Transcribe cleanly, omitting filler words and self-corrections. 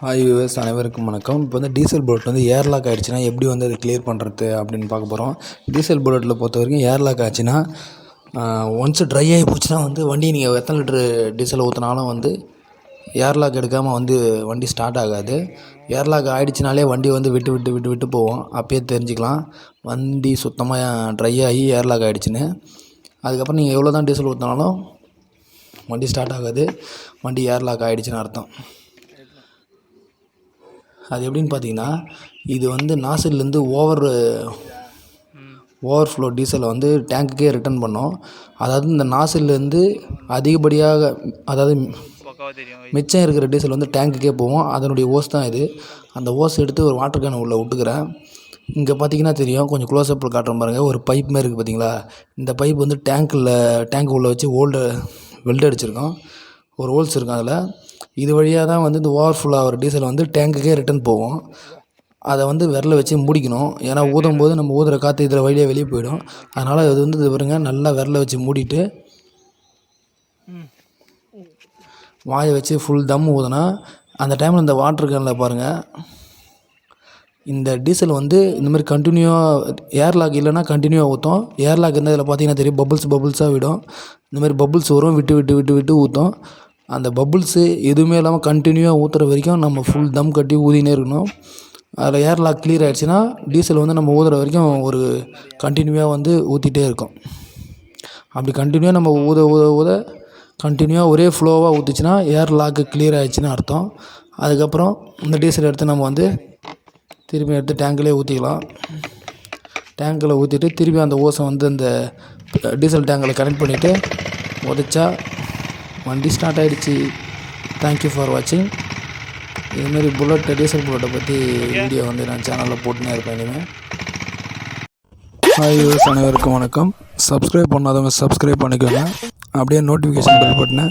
Hi viewers, அனைவருக்கும் வணக்கம். இப்போ வந்து டீசல் புல்லட் வந்து ஏர்லாக் ஆகிடுச்சுன்னா எப்படி வந்து அது கிளியர் பண்ணுறது அப்படின்னு பார்க்க போகிறோம். டீசல் புல்லட்டில் பொறுத்த வரைக்கும் ஏர்லாக் ஆச்சுன்னா ஒன்ஸ் ட்ரை ஆகி போச்சுன்னா வந்து வண்டி நீங்கள் எத்தனை லிட்டரு டீசல் ஊற்றினாலும் வந்து ஏர்லாக் எடுக்காமல் வந்து வண்டி ஸ்டார்ட் ஆகாது. ஏர்லாக் ஆகிடுச்சினாலே வண்டி வந்து விட்டு விட்டு விட்டு விட்டு போவோம். அப்பயே தெரிஞ்சுக்கலாம் வண்டி சுத்தமாக ட்ரை ஆகி ஏர்லாக் ஆகிடுச்சின்னு. அதுக்கப்புறம் நீங்கள் எவ்வளோ தான் டீசல் ஊற்றினாலும் வண்டி ஸ்டார்ட் ஆகாது. வண்டி ஏர்லாக் ஆகிடுச்சின்னு அர்த்தம். அது எப்படின்னு பார்த்தீங்கன்னா, இது வந்து நாசில்லேருந்து ஓவர்ஃப்ளோ டீசலை வந்து டேங்க்குக்கே ரிட்டர்ன் பண்ணோம். அதாவது இந்த நாசில்லேருந்து அதிகப்படியாக மிச்சம் இருக்கிற டீசல் வந்து டேங்க்குக்கே போகும். அதனுடைய ஓஸ் தான் இது. அந்த ஓஸ் எடுத்து ஒரு வாட்டர் கேன் உள்ளே விட்டுக்கிறேன். இங்கே பார்த்தீங்கன்னா தெரியும், கொஞ்சம் க்ளோஸ்அப்பில் காட்டுறேன் பாருங்கள். ஒரு பைப் மாதிரி இருக்குது பார்த்தீங்களா? இந்த பைப் வந்து டேங்க் உள்ளே வச்சு வெல்ட் அடிச்சிருக்கோம். ஒரு ஹோல்ஸ் இருக்கும் அதில். இது வழியாக தான் வந்து இந்த ஓவர்ஃப்ளோ ஆகிற டீசல் வந்து டேங்க்குக்கே ரிட்டர்ன் போகும். அதை வந்து விரல வச்சு மூடிக்கணும். ஏன்னா ஊதும் போது நம்ம ஊதுற காற்று இதில் வழியாக வெளியே போயிடும். அதனால் அது வந்து இது பாருங்க, நல்லா விரல வச்சு மூடிட்டு வாயை வச்சு ஃபுல் தம் ஊதுனா அந்த டைமில் இந்த வாட்டர் கேனில் பாருங்கள், இந்த டீசல் வந்து இந்தமாதிரி கண்டினியூவாக ஏர்லாக் இல்லைன்னா கண்டினியூவாக ஊற்றும். ஏர்லாக் இருந்தால் இதில் பார்த்தீங்கன்னா தெரியும், பபுள்ஸாக விடும். இந்தமாதிரி பபுள்ஸ் வரும், விட்டு விட்டு விட்டு விட்டு ஊற்றும். அந்த பபுள்ஸு எதுவுமே இல்லாமல் கண்டினியூவாக ஊற்றுற வரைக்கும் நம்ம ஃபுல் தம் கட்டி ஊதினே இருக்கணும். அதில் ஏர்லாக் கிளியர் ஆகிடுச்சின்னா டீசல் வந்து நம்ம ஊதுற வரைக்கும் ஒரு கண்டினியூவாக வந்து ஊற்றிட்டே இருக்கும். அப்படி கண்டினியூவாக நம்ம ஊத ஊத ஊத கண்டினியூவாக ஒரே ஃப்ளோவாக ஊற்றுச்சுன்னா ஏர்லாக்கு கிளியர் ஆகிடுச்சின்னு அர்த்தம். அதுக்கப்புறம் இந்த டீசல் எடுத்து நம்ம வந்து திரும்பி எடுத்து டேங்க்கிலே ஊற்றிக்கலாம். டேங்க்கில் ஊற்றிட்டு திரும்பி அந்த ஓஸை வந்து அந்த டீசல் டேங்கில் கனெக்ட் பண்ணிவிட்டு உதச்சா வண்டி ஸ்டார்ட் ஆகிடுச்சி. தேங்க்யூ ஃபார் வாட்சிங். இதுமாரி டீசல் புல்லட்டை பற்றி வீடியோ வந்து நான் சேனலில் போட்டுனே இருப்பேன் இனிமேல். ஹாய் வியூவர்ஸ், அனைவருக்கும் வணக்கம். சப்ஸ்கிரைப் பண்ணாதவங்க சப்ஸ்கிரைப் பண்ணிக்கோங்க. அப்படியே நோட்டிஃபிகேஷன் பெல் பட்டனை